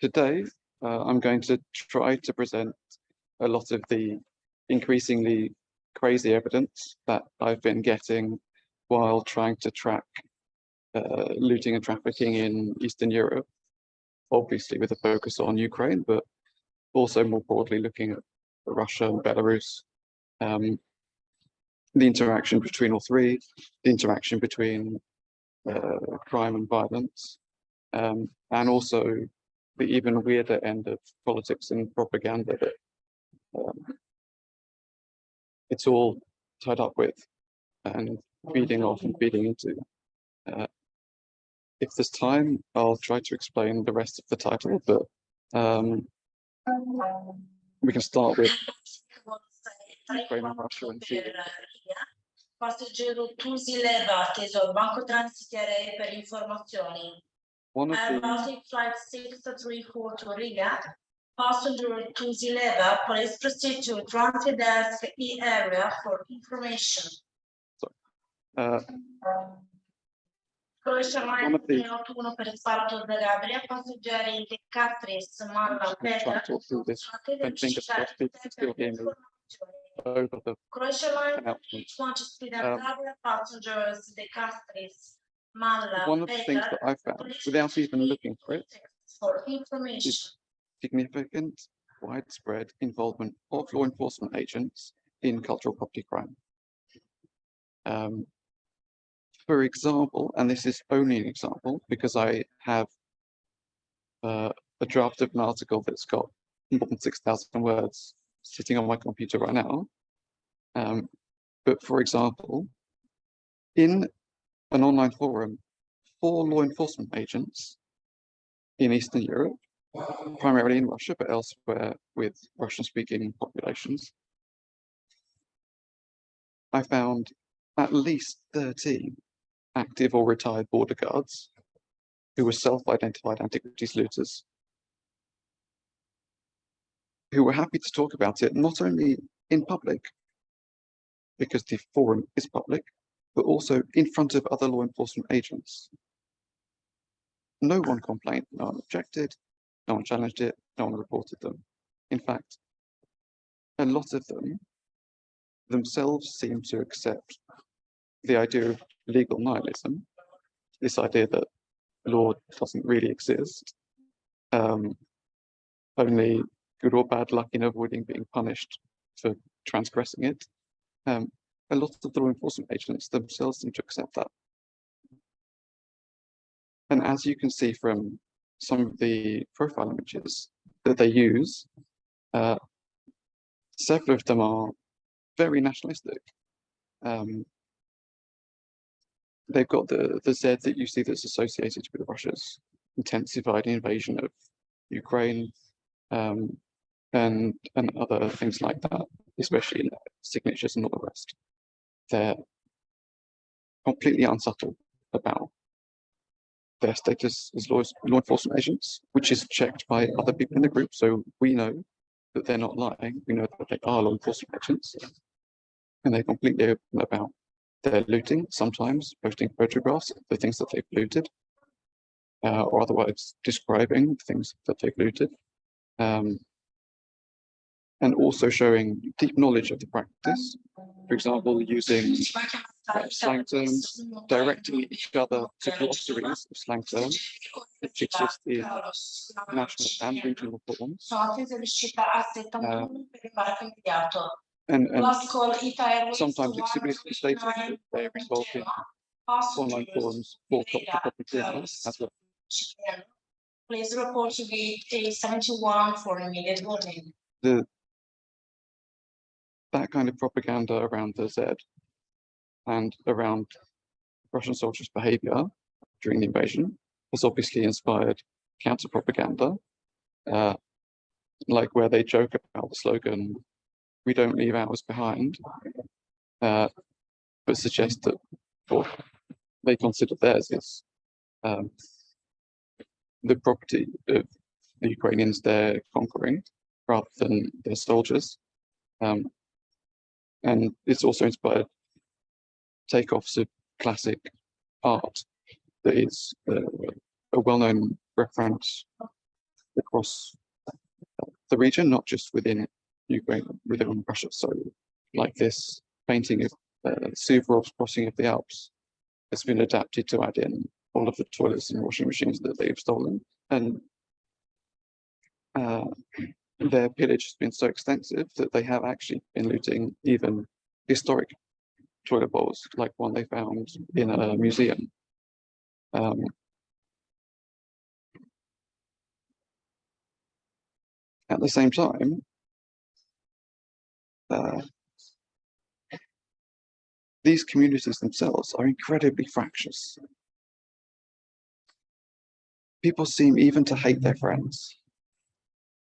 Today, I'm going to try to present a lot of the increasingly crazy evidence that I've been getting while trying to track looting and trafficking in Eastern Europe, obviously with a focus on Ukraine, but also more broadly looking at Russia and Belarus, the interaction between all three, the interaction between crime and violence, and also the even weirder end of politics and propaganda that it's all tied up with and feeding off and feeding into. If there's time, I'll try to explain the rest of the title, but we can start with Ukraine and Russia and see. Passeggero tu si leva, tesoro, banco transitiere per informazioni. Baltic flight 634 to Riga. Passenger tu si leva, please proceed to transfer desk E area for information. Croatia line 381 per il porto di Gabria, passeggeri di Catris, Malla, Petra, Croatia line 381 to speed up Gabria, passengers de Catris, Malla, one of the things that I found, without even looking for it, for information. is significant, widespread involvement of law enforcement agents in cultural property crime. For example, and this is only an example because I have a draft of an article that's got more than 6,000 words sitting on my computer right now. But for example, in an online forum for law enforcement agents in Eastern Europe, primarily in Russia, but elsewhere with Russian-speaking populations, I found at least 13 active or retired border guards who were self-identified antiquities looters, who were happy to talk about it, not only in public, because the forum is public, but also in front of other law enforcement agents. No one complained, no one objected, no one challenged it, no one reported them. In fact, a lot of them themselves seem to accept the idea of legal nihilism, this idea that law doesn't really exist, only good or bad luck in avoiding being punished for transgressing it. A lot of the law enforcement agents themselves seem to accept that. And as you can see from some of the profile images that they use, several of them are very nationalistic. They've got the Z that you see that's associated with Russia's intensified invasion of Ukraine, and other things like that, especially in signatures and all the rest. They're completely unsubtle about their status as law enforcement agents, which is checked by other people in the group. So we know that they're not lying. We know that they are law enforcement agents, and they're completely open about their looting, sometimes posting photographs of the things that they've looted, or otherwise describing things that they've looted, and also showing deep knowledge of the practice. For example, using slang terms, directing each other to glossaries of slang terms which exist in national and regional forums. And sometimes explicitly stating that they're involved in online forums for copy criminals as well. Please report to gate 71 for immediate warning. That kind of propaganda around the Z and around Russian soldiers' behavior during the invasion has obviously inspired counter-propaganda, like where they joke about the slogan, "We don't leave ours behind," but suggest that they consider theirs is the property of the Ukrainians they're conquering rather than their soldiers. And it's also inspired takeoffs of classic art that is a well-known reference across the region, not just within Ukraine, within Russia. So, like this painting of Suvorov's crossing of the Alps has been adapted to add in all of the toilets and washing machines that they've stolen, and their pillage has been so extensive that they have actually been looting even historic toilet bowls, like one they found in a museum. At the same time, these communities themselves are incredibly fractious. People seem even to hate their friends.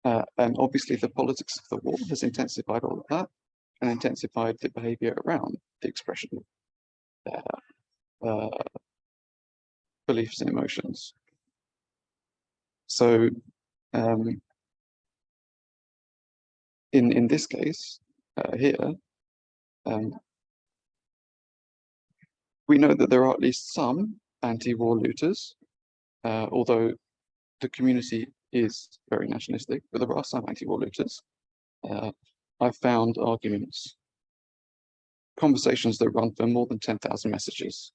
And obviously the politics of the war has intensified all of that and intensified the behavior around the expression of their beliefs and emotions. So in this case here, we know that there are at least some anti-war looters, although the community is very nationalistic, but there are some anti-war looters. I've found arguments, conversations that run for more than 10,000 messages.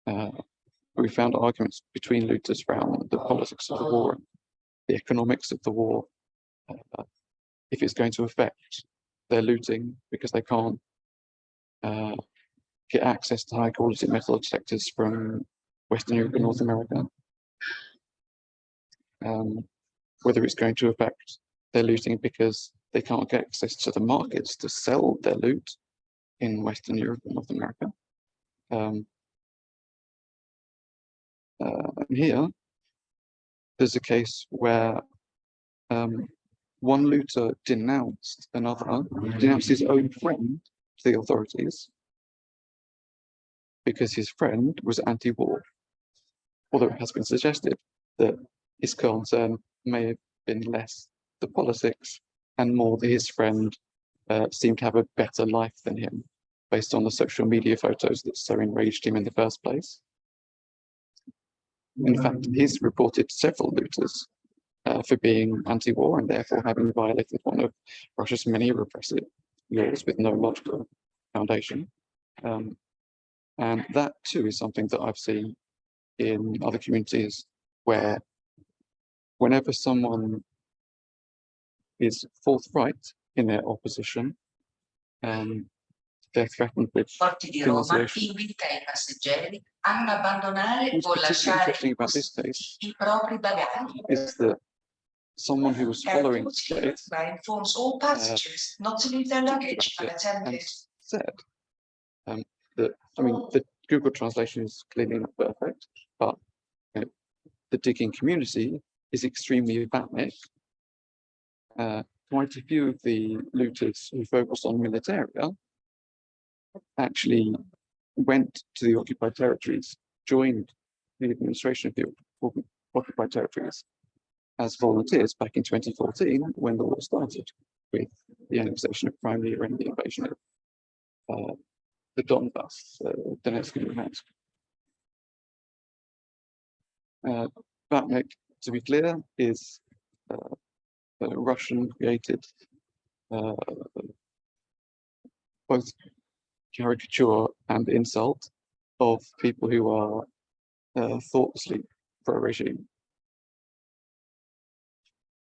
We found arguments between looters around the politics of the war, the economics of the war, if it's going to affect their looting because they can't get access to high quality metal detectors from Western Europe and North America. Whether it's going to affect their looting because they can't get access to the markets to sell their loot in Western Europe and North America. And here, there's a case where one looter denounced his own friend to the authorities because his friend was anti-war. Although it has been suggested that his concern may have been less the politics and more that his friend seemed to have a better life than him, based on the social media photos that so enraged him in the first place. In fact, he's reported several looters for being anti-war and therefore having violated one of Russia's many repressive laws with no logical foundation. And that too is something that I've seen in other communities where whenever someone is forthright in their opposition, they're threatened with denunciation. What's particularly interesting about this case is that someone who was following this case and said that, I mean, the Google translation is clearly not perfect, but the digging community is extremely Vatnik. Quite a few of the looters who focused on militaria actually went to the occupied territories, joined the administration of the occupied territories as volunteers back in 2014 when the war started with the annexation of Crimea and the invasion of the Donbass, Donetsk and Luhansk. Vatnik, to be clear, is a Russian-created both caricature and insult of people who are thoughtlessly pro-regime.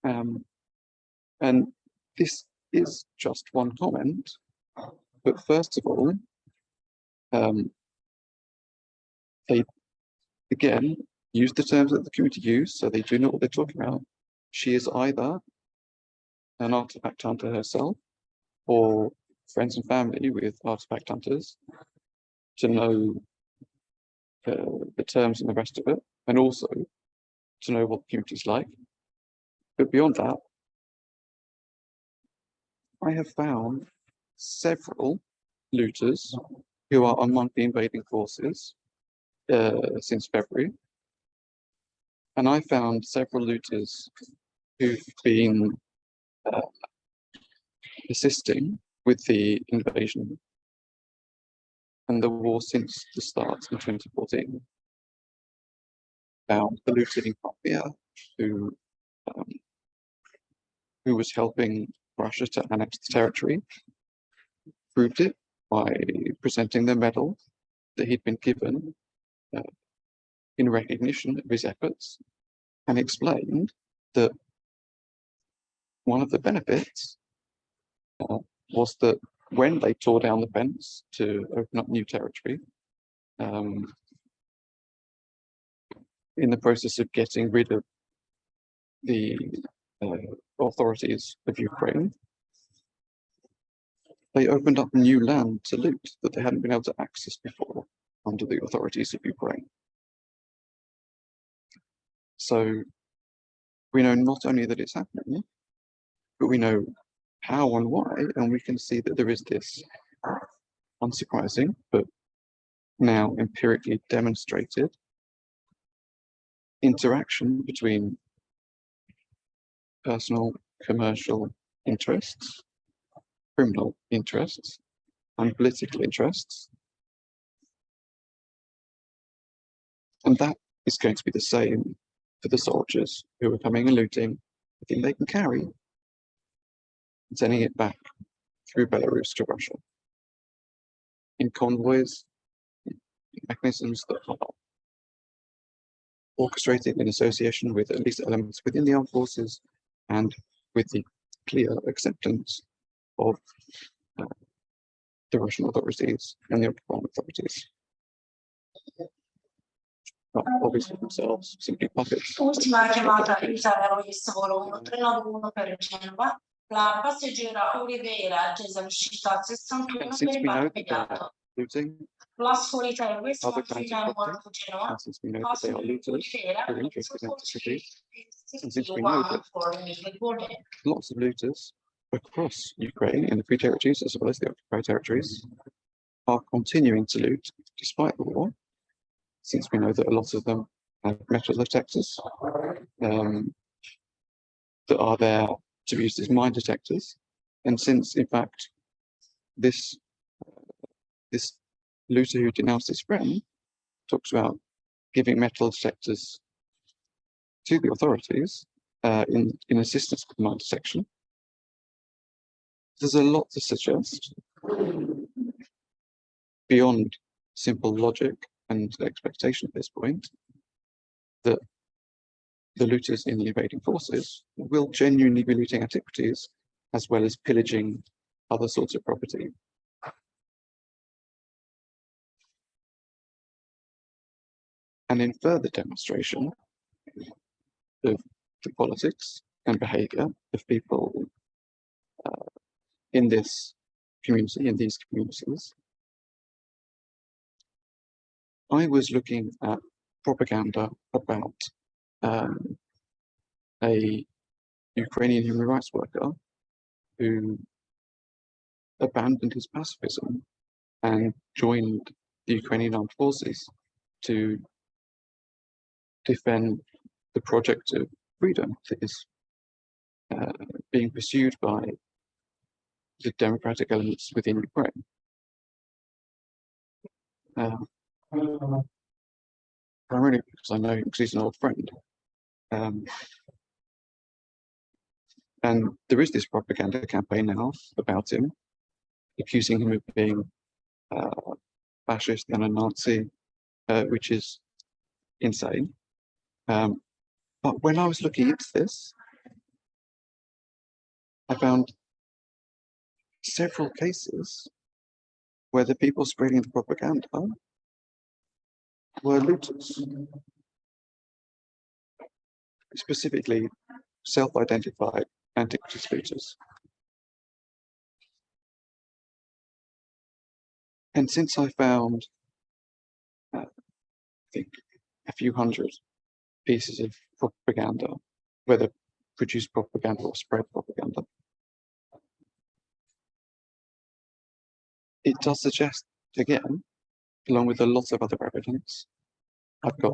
And this is just one comment, but first of all, they again use the terms that the community use, so they do know what they're talking about. She is either an artifact hunter herself or friends and family with artifact hunters to know the terms and the rest of it, and also to know what the community is like. But beyond that, I have found several looters who are among the invading forces since February. And I found several looters who've been assisting with the invasion and the war since the start in 2014. Found the looting in Crimea, who was helping Russia to annex the territory, proved it by presenting the medal that he'd been given in recognition of his efforts, and explained that one of the benefits was that when they tore down the fence to open up new territory, in the process of getting rid of the authorities of Ukraine, they opened up new land to loot that they hadn't been able to access before under the authorities of Ukraine. So we know not only that it's happening, but we know how and why, and we can see that there is this unsurprising, but now empirically demonstrated interaction between personal, commercial interests, criminal interests, and political interests. And that is going to be the same for the soldiers who are coming and looting the thing they can carry and sending it back through Belarus to Russia in convoys, mechanisms that are orchestrated in association with at least elements within the armed forces and with the clear acceptance of the Russian authorities and the occupied authorities. Not obviously themselves, simply puppets. Ultima chiamata Italia Volo 391 per Genova. La passeggera Olivera attesa l'uscita 61 per il parco immediato. La scorita è West Martina to Genoa. Since we know that they are looters who are interested in the city, and since we know that lots of looters across Ukraine in the free territories as well as the occupied territories are continuing to loot despite the war, since we know that a lot of them have metal detectors that are there to be used as mine detectors, and since in fact this looter who denounced his friend talks about giving metal detectors to the authorities in assistance with mine detection, there's a lot to suggest beyond simple logic and expectation at this point that the looters in the invading forces will genuinely be looting antiquities as well as pillaging other sorts of property. And in further demonstration of the politics and behaviour of people in this community, in these communities, I was looking at propaganda about a Ukrainian human rights worker who abandoned his pacifism and joined the Ukrainian armed forces to defend the project of freedom that is being pursued by the democratic elements within Ukraine. Primarily because I know him because he's an old friend. And there is this propaganda campaign now about him, accusing him of being fascist and a Nazi, which is insane. But when I was looking into this, I found several cases where the people spreading the propaganda were looters, specifically self-identified antiquities looters. And since I found, I think, a few hundred pieces of propaganda, whether produced propaganda or spread propaganda, it does suggest, again, along with a lot of other evidence, I've got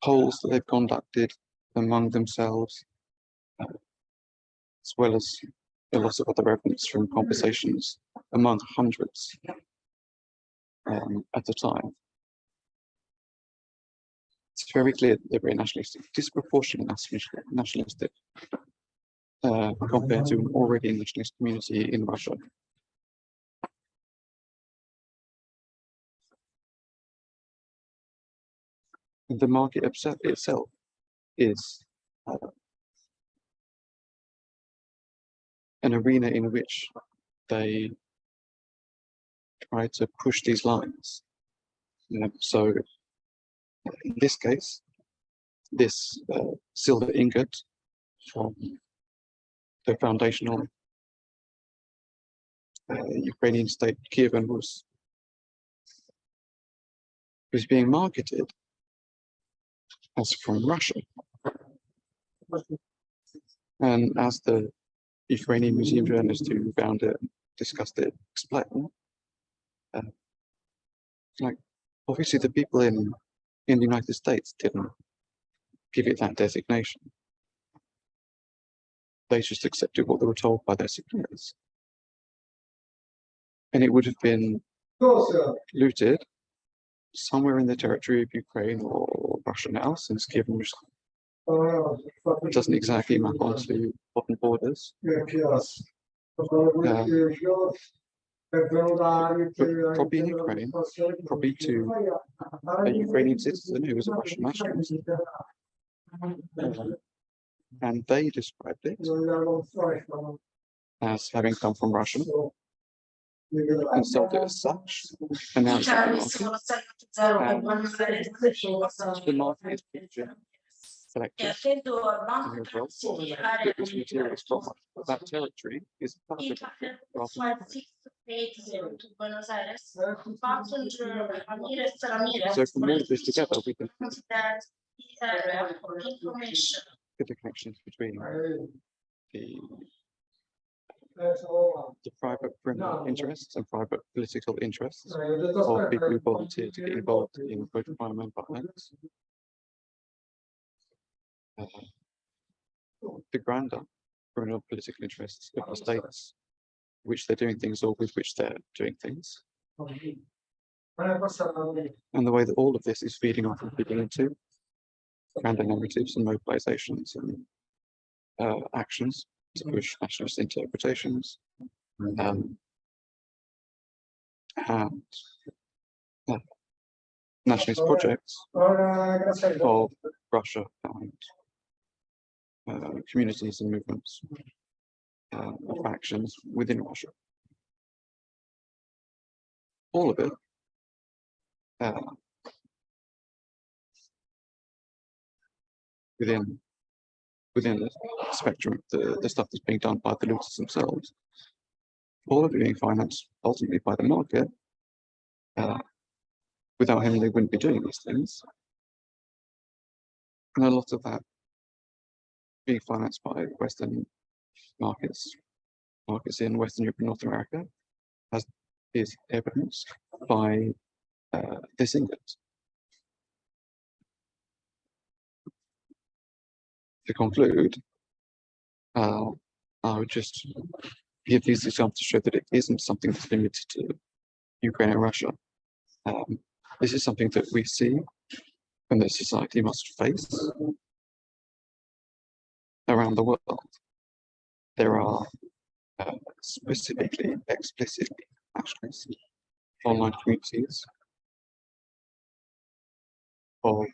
polls that they've conducted among themselves, as well as a lot of other evidence from conversations among hundreds at the time, it's very clear that they're very nationalistic, disproportionately nationalistic compared to an already nationalist community in Russia. The market itself is an arena in which they try to push these lines. So in this case, this silver ingot from the foundational Ukrainian state Kievan was being marketed as from Russia. And as the Ukrainian museum journalist who found it, discussed it, explained, like obviously the people in the United States didn't give it that designation. They just accepted what they were told by their superiors. And it would have been looted somewhere in the territory of Ukraine or Russia now, since Kievan doesn't exactly map onto modern borders. But probably in Ukraine, probably to a Ukrainian citizen who was a Russian nationalist. And they described it as having come from Russia and sold it as such, announced it to the market. The market is picture collected in your growth that this material is from that territory is part of it. So from all of this together, we can the connections between the private criminal interests and private political interests of people who volunteer to get involved in both crime and violence. The grander criminal political interests of the states, which they're doing things or with which they're doing things. And the way that all of this is feeding off and feeding into grander narratives and mobilizations and actions to push nationalist interpretations and nationalist projects of Russia and communities and movements of factions within Russia. All of it within the spectrum of the stuff that's being done by the looters themselves, all of it being financed ultimately by the market. Without him, they wouldn't be doing these things. And a lot of that being financed by Western markets in Western Europe and North America, is evidenced by this ingot. To conclude, I would just give these examples to show that it isn't something that's limited to Ukraine and Russia. This is something that we see and that society must face around the world. There are specifically, explicitly nationalist online communities of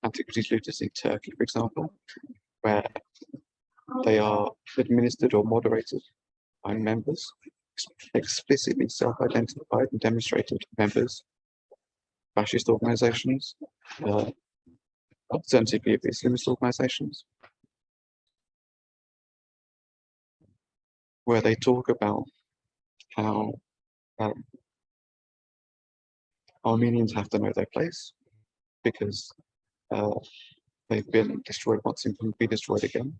Antiquities looters in Turkey, for example, where they are administered or moderated by members, explicitly self-identified and demonstrated members, fascist organizations, alternatively Islamist organizations, where they talk about how Armenians have to know their place because they've been destroyed once and can be destroyed again.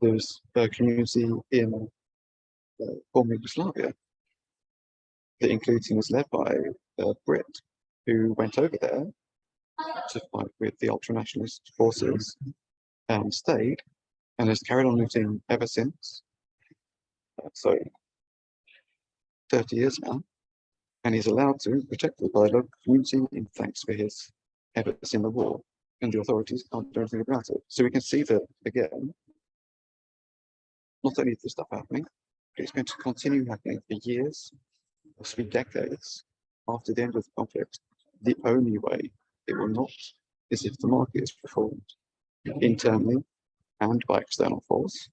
There's a community in former Yugoslavia that includes and is led by a Brit who went over there to fight with the ultra-nationalist forces and stayed and has carried on looting ever since. So 30 years now. and he's allowed to protected by the local community in thanks for his efforts in the war, and the authorities can't do anything about it. So we can see that again, not only is this stuff happening, but it's going to continue happening for years, possibly decades after the end of the conflict. The only way it will not is if the market is reformed internally and by external force,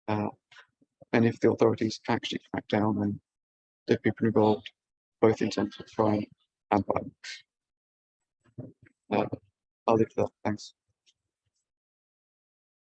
and if the authorities actually crack down on the people involved, both in terms of crime and violence. I'll leave that. Thanks.